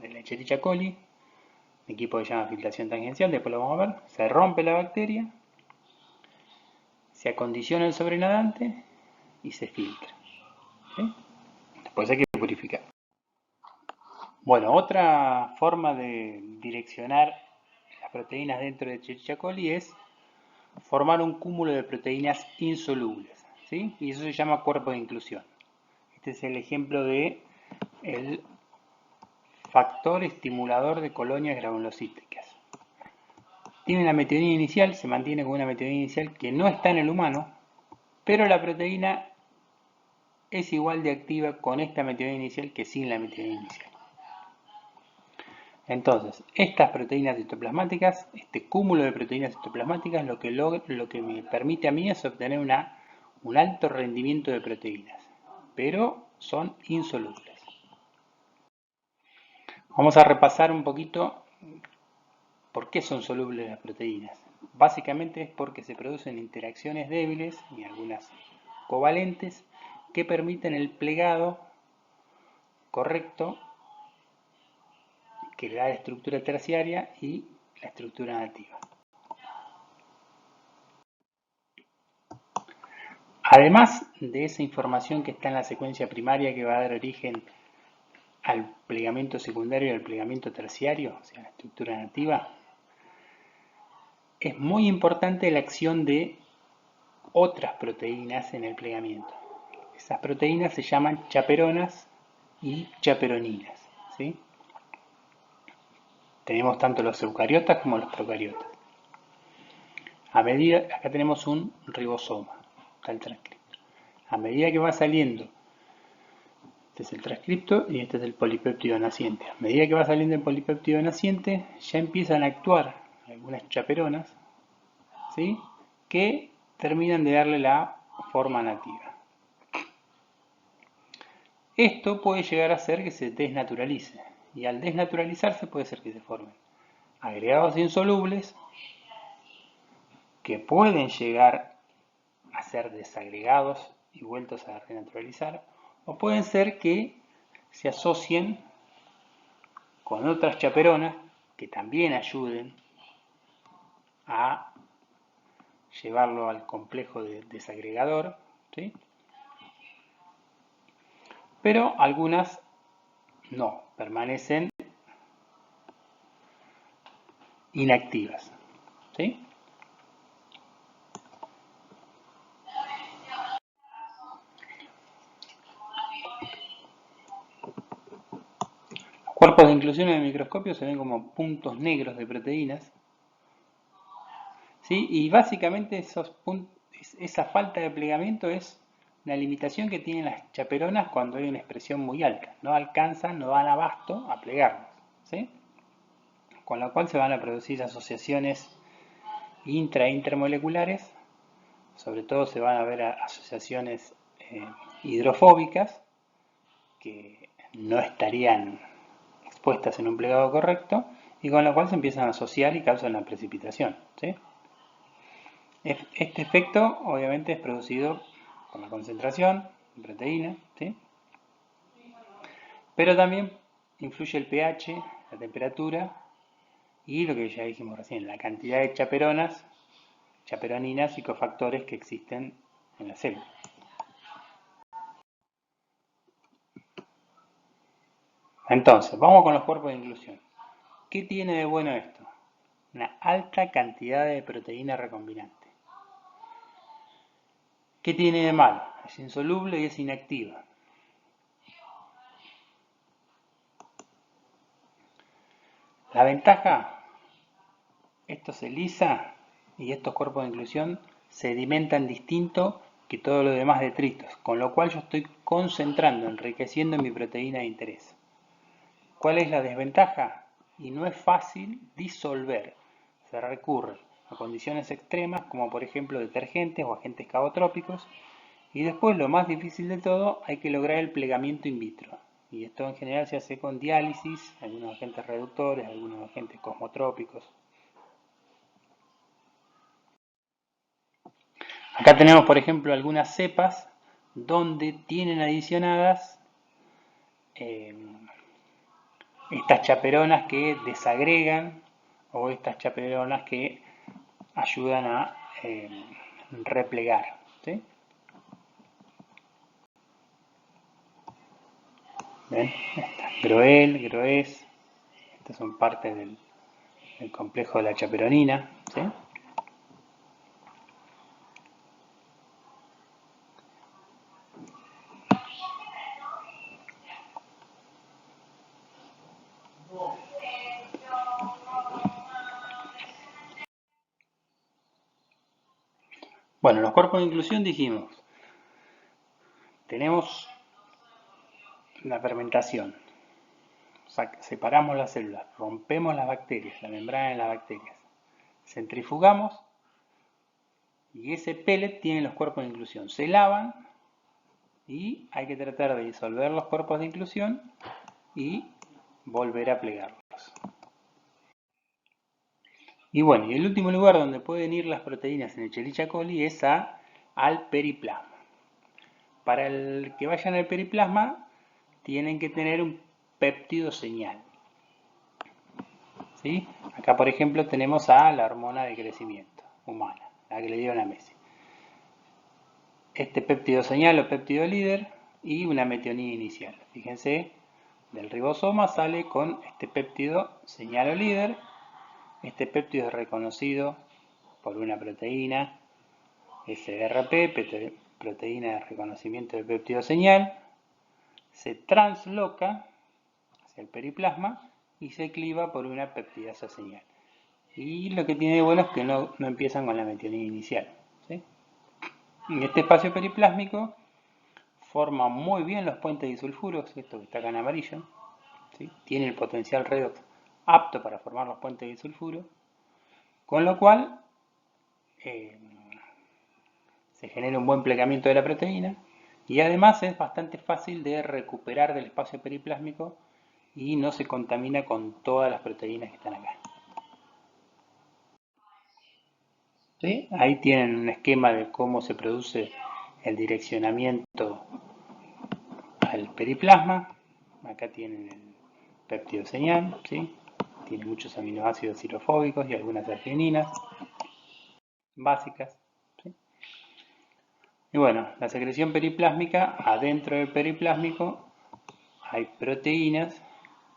la Escherichia coli, un equipo que se llama filtración tangencial, después lo vamos a ver, se rompe la bacteria, se acondiciona el sobrenadante y se filtra. ¿Sí? Después hay que purificar. Bueno, otra forma de direccionar las proteínas dentro de Escherichia coli es formar un cúmulo de proteínas insolubles, ¿sí? Y eso se llama cuerpo de inclusión. Este es el ejemplo de el factor estimulador de colonias granulocíticas. Tiene una metionina inicial, se mantiene con una metionina inicial que no está en el humano, pero la proteína es igual de activa con esta metionina inicial que sin la metionina inicial. Entonces, estas proteínas citoplasmáticas, este cúmulo de proteínas citoplasmáticas, lo que me permite a mí es obtener una un alto rendimiento de proteínas, pero son insolubles. Vamos a repasar un poquito por qué son solubles las proteínas. Básicamente es porque se producen interacciones débiles y algunas covalentes que permiten el plegado correcto que le da la estructura terciaria y la estructura nativa. Además de esa información que está en la secuencia primaria que va a dar origen al plegamiento secundario y al plegamiento terciario, o sea, la estructura nativa, es muy importante la acción de otras proteínas en el plegamiento. Esas proteínas se llaman chaperonas y chaperoninas, ¿sí? Tenemos tanto los eucariotas como los procariotas. Acá tenemos un ribosoma, está el transcripto. A medida que va saliendo, este es el transcripto y este es el polipéptido naciente. A medida que va saliendo el polipéptido naciente, ya empiezan a actuar algunas chaperonas, ¿sí?, que terminan de darle la forma nativa. Esto puede llegar a hacer que se desnaturalice, y al desnaturalizarse puede ser que se formen agregados insolubles que pueden llegar a ser desagregados y vueltos a renaturalizar, o pueden ser que se asocien con otras chaperonas que también ayuden a llevarlo al complejo desagregador, ¿sí? Pero algunas no, permanecen inactivas, ¿sí? Los cuerpos de inclusión en el microscopio se ven como puntos negros de proteínas, ¿sí? Y básicamente esa falta de plegamiento es una limitación que tienen las chaperonas cuando hay una expresión muy alta. No alcanzan, no dan abasto a plegarlos, ¿sí? Con lo cual se van a producir asociaciones intermoleculares, sobre todo se van a ver asociaciones hidrofóbicas que no estarían expuestas en un plegado correcto y con lo cual se empiezan a asociar y causan la precipitación, ¿sí? Este efecto obviamente es producido por la concentración de proteína, ¿sí?, pero también influye el pH, la temperatura y lo que ya dijimos recién, la cantidad de chaperoninas y cofactores que existen en la célula. Entonces, vamos con los cuerpos de inclusión. ¿Qué tiene de bueno esto? Una alta cantidad de proteína recombinante. ¿Qué tiene de malo? Es insoluble y es inactiva. La ventaja, esto se lisa y estos cuerpos de inclusión sedimentan distinto que todos los demás detritos, con lo cual yo estoy concentrando, enriqueciendo mi proteína de interés. ¿Cuál es la desventaja? Y no es fácil disolver. Se recurre a condiciones extremas como por ejemplo detergentes o agentes cagotrópicos. Y después, lo más difícil de todo, hay que lograr el plegamiento in vitro. Y esto en general se hace con diálisis, algunos agentes reductores, algunos agentes cosmotrópicos. Acá tenemos, por ejemplo, algunas cepas donde tienen adicionadas estas chaperonas que desagregan o estas chaperonas que ayudan a replegar, ¿sí? ¿Ven? Groel, Groes, estas son partes del complejo de la chaperonina, ¿sí? Bueno, los cuerpos de inclusión dijimos, tenemos la fermentación, o sea, separamos las células, rompemos las bacterias, la membrana de las bacterias, centrifugamos Y ese pellet tiene los cuerpos de inclusión. Se lavan y hay que tratar de disolver los cuerpos de inclusión y volver a plegarlos. Y bueno, y el último lugar donde pueden ir las proteínas en Escherichia coli es al periplasma. Para el que vayan al periplasma tienen que tener un péptido señal. ¿Sí? Acá, por ejemplo, tenemos a la hormona de crecimiento humana, la que le dieron a Messi. Este péptido señal o péptido líder y una metionina inicial. Fíjense, del ribosoma sale con este péptido señal o líder. Este péptido es reconocido por una proteína SRP, proteína de reconocimiento de péptido señal. Se transloca hacia el periplasma y se cliva por una peptidasa señal. Y lo que tiene de bueno es que no empiezan con la metionina inicial. ¿Sí? En este espacio periplásmico forma muy bien los puentes disulfuros, esto que está acá en amarillo. ¿Sí? Tiene el potencial redox apto para formar los puentes disulfuros, con lo cual se genera un buen plegamiento de la proteína y además es bastante fácil de recuperar del espacio periplásmico y no se contamina con todas las proteínas que están acá. ¿Sí? Ahí tienen un esquema de cómo se produce el direccionamiento al periplasma. Acá tienen el péptido señal, ¿sí? Tiene muchos aminoácidos cirofóbicos y algunas argininas básicas. ¿Sí? Y bueno, la secreción periplásmica, adentro del periplásmico hay proteínas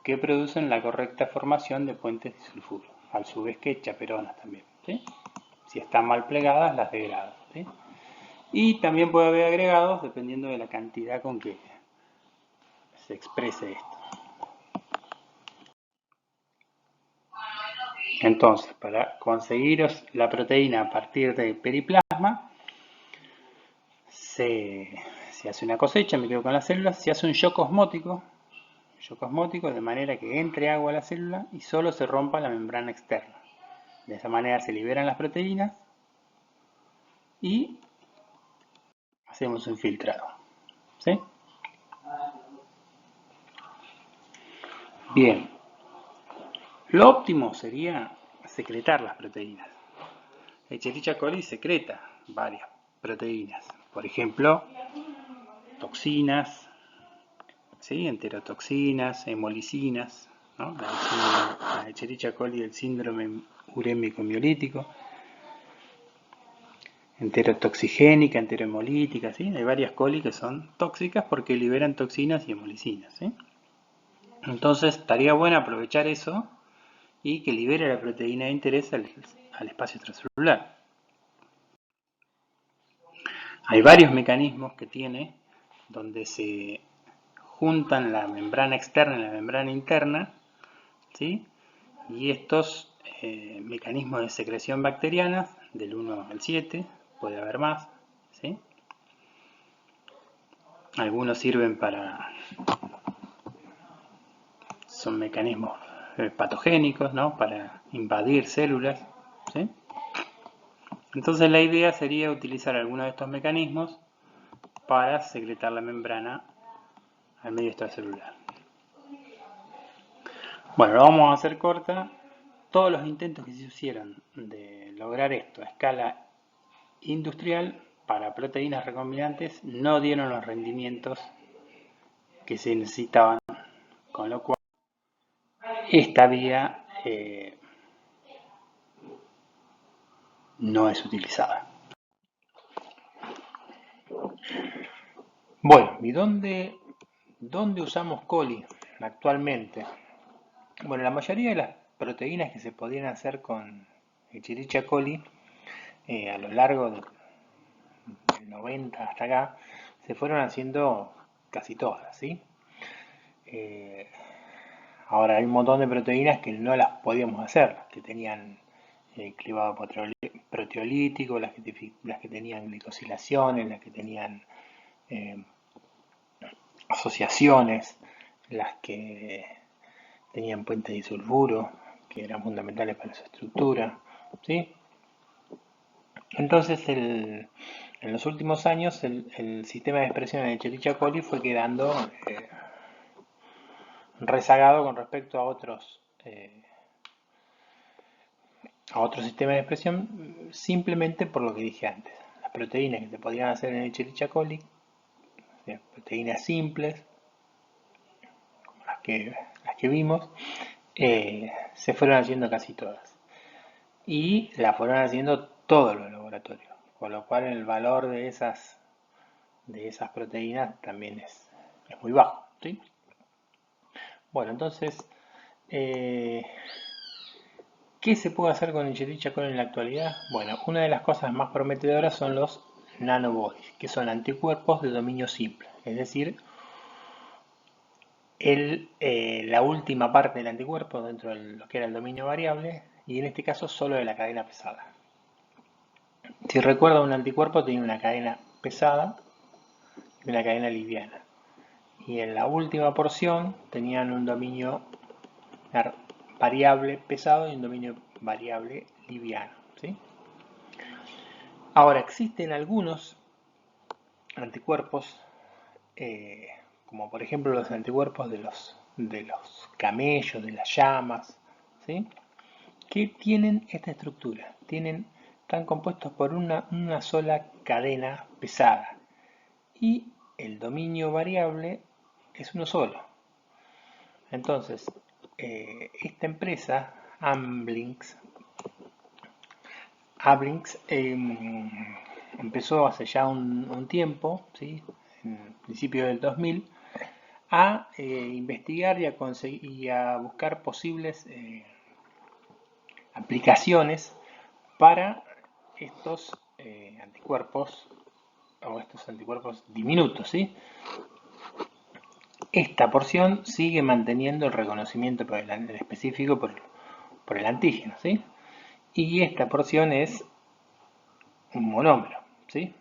que producen la correcta formación de puentes disulfuros, a su vez que chaperonas también. ¿Sí? Si están mal plegadas, las degradan. ¿Sí? Y también puede haber agregados dependiendo de la cantidad con que se exprese esto. Entonces, para conseguir la proteína a partir del periplasma, se hace una cosecha, me quedo con las células, se hace un shock osmótico de manera que entre agua a la célula y solo se rompa la membrana externa. De esa manera se liberan las proteínas y hacemos un filtrado. ¿Sí? Bien. Lo óptimo sería secretar las proteínas. Escherichia coli secreta varias proteínas. Por ejemplo, toxinas, ¿sí? Enterotoxinas, hemolicinas, ¿no? La Escherichia coli del síndrome urémico miolítico, enterotoxigénica, enterohemolítica, ¿sí? Hay varias coli que son tóxicas porque liberan toxinas y hemolicinas, ¿sí? Entonces estaría bueno aprovechar eso y que libere la proteína de interés al espacio extracelular. Hay varios mecanismos que tiene donde se juntan la membrana externa y la membrana interna, ¿sí? Y estos mecanismos de secreción bacteriana, del 1 al 7, puede haber más, ¿sí? Algunos sirven son mecanismos patogénicos, ¿no? Para invadir células, ¿sí? Entonces la idea sería utilizar alguno de estos mecanismos para secretar la membrana al medio extracelular. Bueno, lo vamos a hacer corta. Todos los intentos que se hicieron de lograr esto a escala industrial para proteínas recombinantes no dieron los rendimientos que se necesitaban, con lo cual esta vía no es utilizada. Bueno, ¿y dónde usamos coli actualmente? Bueno, la mayoría de las proteínas que se podían hacer con Escherichia coli a lo largo del 90 hasta acá se fueron haciendo casi todas, ¿sí? Ahora hay un montón de proteínas que no las podíamos hacer, que tenían clivado proteolítico, las que tenían glicosilaciones, las que tenían asociaciones, las que tenían puentes disulfuro, que eran fundamentales para su estructura, ¿sí? Entonces, en los últimos años, el sistema de expresión en Escherichia coli fue quedando rezagado con respecto a otros sistemas de expresión, simplemente por lo que dije antes. Las proteínas que se podían hacer en Escherichia coli, o sea, proteínas simples, como las que vimos, se fueron haciendo casi todas. Y las fueron haciendo todos los laboratorios, con lo cual el valor de esas proteínas también es muy bajo, ¿sí? Bueno, entonces, eh, ¿qué se puede hacer con Escherichia coli en la actualidad? Bueno, una de las cosas más prometedoras son los nanobodies, que son anticuerpos de dominio simple, es decir, la última parte del anticuerpo dentro de lo que era el dominio variable, y en este caso solo de la cadena pesada. Si recuerda, un anticuerpo tiene una cadena pesada y una cadena liviana. Y en la última porción tenían un dominio variable pesado y un dominio variable liviano, ¿sí? Ahora, existen algunos anticuerpos, como por ejemplo los anticuerpos de los camellos, de las llamas, ¿sí? Que tienen esta estructura, están compuestos por una sola cadena pesada y el dominio variable es uno solo. Entonces, esta empresa, Amblix, empezó hace ya un tiempo, ¿sí? En principio del 2000, a investigar y a buscar posibles aplicaciones para estos anticuerpos o estos anticuerpos diminutos, ¿sí? Esta porción sigue manteniendo el reconocimiento específico por el antígeno, ¿sí? Y esta porción es un monómero, ¿sí?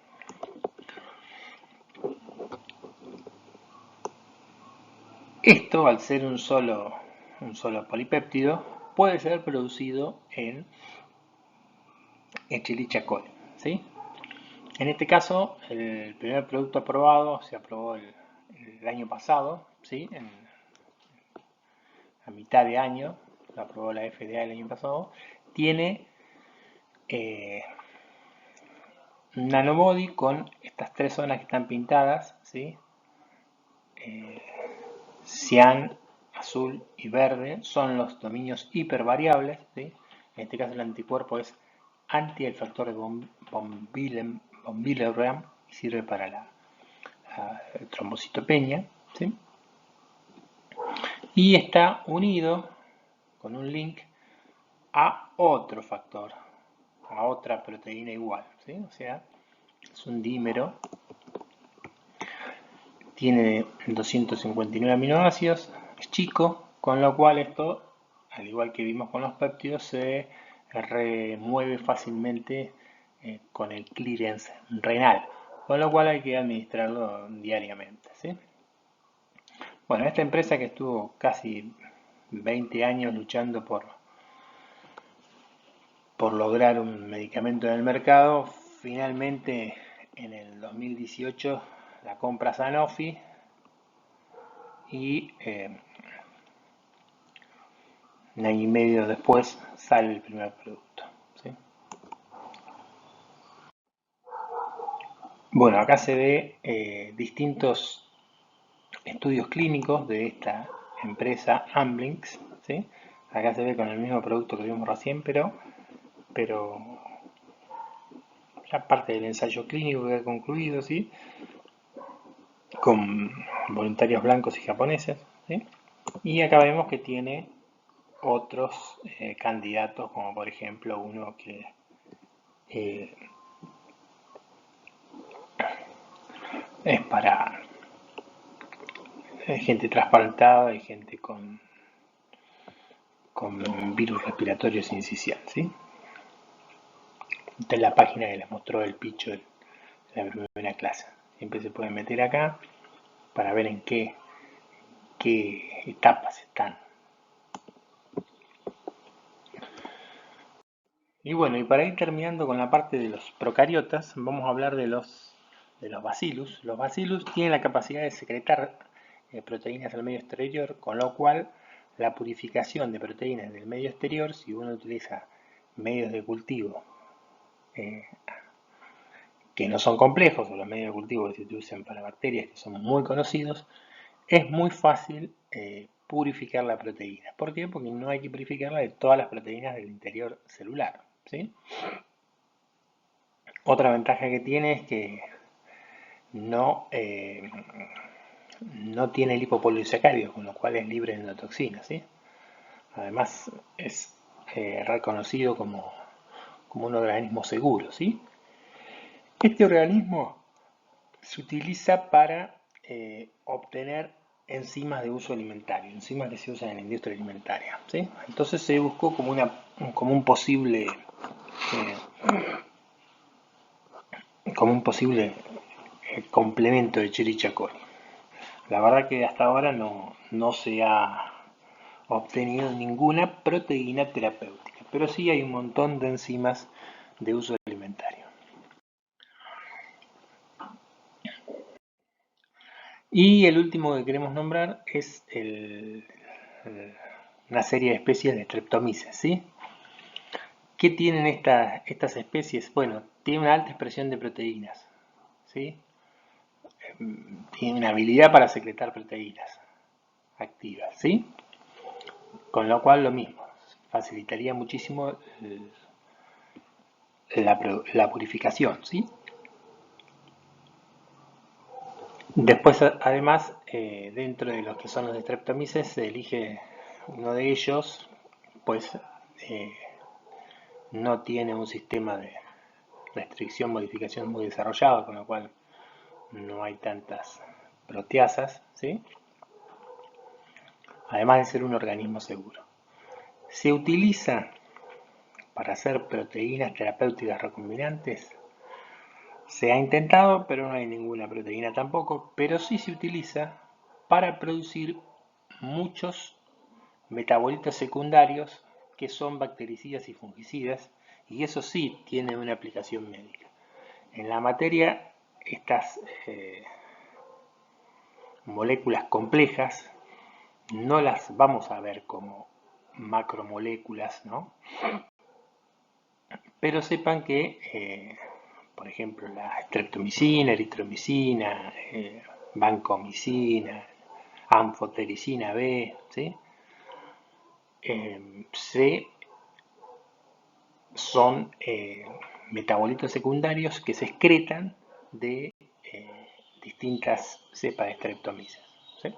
Esto, al ser un solo polipéptido, puede ser producido en Escherichia coli, ¿sí? En este caso, el primer producto aprobado se aprobó el año pasado, ¿sí? A mitad de año, lo aprobó la FDA el año pasado, tiene un nanobody con estas tres zonas que están pintadas, ¿sí? Cian, azul y verde son los dominios hipervariables, ¿sí? En este caso el anticuerpo es anti el factor de von Willebrand y sirve para la trombocitopenia, ¿sí? Y está unido con un link a otro factor, a otra proteína igual, ¿sí? O sea, es un dímero, tiene 259 aminoácidos, es chico, con lo cual esto, al igual que vimos con los péptidos, se remueve fácilmente con el clearance renal, con lo cual hay que administrarlo diariamente, ¿sí? Bueno, esta empresa que estuvo casi 20 años luchando por lograr un medicamento en el mercado, finalmente en el 2018 la compra Sanofi y un año y medio después sale el primer producto, ¿sí? Bueno, acá se ve distintos estudios clínicos de esta empresa Amblix, ¿sí? Acá se ve con el mismo producto que vimos recién, pero ya parte del ensayo clínico que ha concluido, ¿sí? Con voluntarios blancos y japoneses, ¿sí? Y acá vemos que tiene otros candidatos, como por ejemplo uno que eh, es para gente trasplantada y gente con virus respiratorio sincicial, ¿sí? Esta es la página que les mostró el Picho en la primera clase. Siempre se pueden meter acá para ver en qué etapas están. Y bueno, y para ir terminando con la parte de los procariotas, vamos a hablar de los bacillus. Los bacillus tienen la capacidad de secretar proteínas al medio exterior, con lo cual la purificación de proteínas del medio exterior, si uno utiliza medios de cultivo eh, que no son complejos, o los medios de cultivo que se utilizan para bacterias que son muy conocidos, es muy fácil purificar la proteína. ¿Por qué? Porque no hay que purificarla de todas las proteínas del interior celular, ¿sí? Otra ventaja que tiene es que no, no tiene lipopolisacáridos, con lo cual es libre de endotoxinas, ¿sí? Además es reconocido como un organismo seguro, ¿sí? Este organismo se utiliza para obtener enzimas de uso alimentario, enzimas que se usan en la industria alimentaria, ¿sí? Entonces se buscó como un posible complemento de Escherichia coli. La verdad que hasta ahora no se ha obtenido ninguna proteína terapéutica, pero sí hay un montón de enzimas de uso alimentario. Y el último que queremos nombrar es una serie de especies de Streptomyces, ¿sí? ¿Qué tienen estas especies? Bueno, tienen una alta expresión de proteínas, ¿sí? Tienen una habilidad para secretar proteínas activas, ¿sí? Con lo cual lo mismo, facilitaría muchísimo la purificación, ¿sí? Después, además, dentro de los que son los Streptomyces, se elige uno de ellos, pues eh, no tiene un sistema de restricción, modificación muy desarrollado, con lo cual no hay tantas proteasas, ¿sí? Además de ser un organismo seguro. Se utiliza para hacer proteínas terapéuticas recombinantes. Se ha intentado, pero no hay ninguna proteína tampoco, pero sí se utiliza para producir muchos metabolitos secundarios que son bactericidas y fungicidas, y eso sí tiene una aplicación médica. En la materia, estas moléculas complejas no las vamos a ver como macromoléculas, ¿no? Pero sepan que, por ejemplo, la streptomicina, eritromicina, vancomicina, anfotericina B, ¿sí? Son metabolitos secundarios que se excretan de distintas cepas de Streptomyces, ¿sí?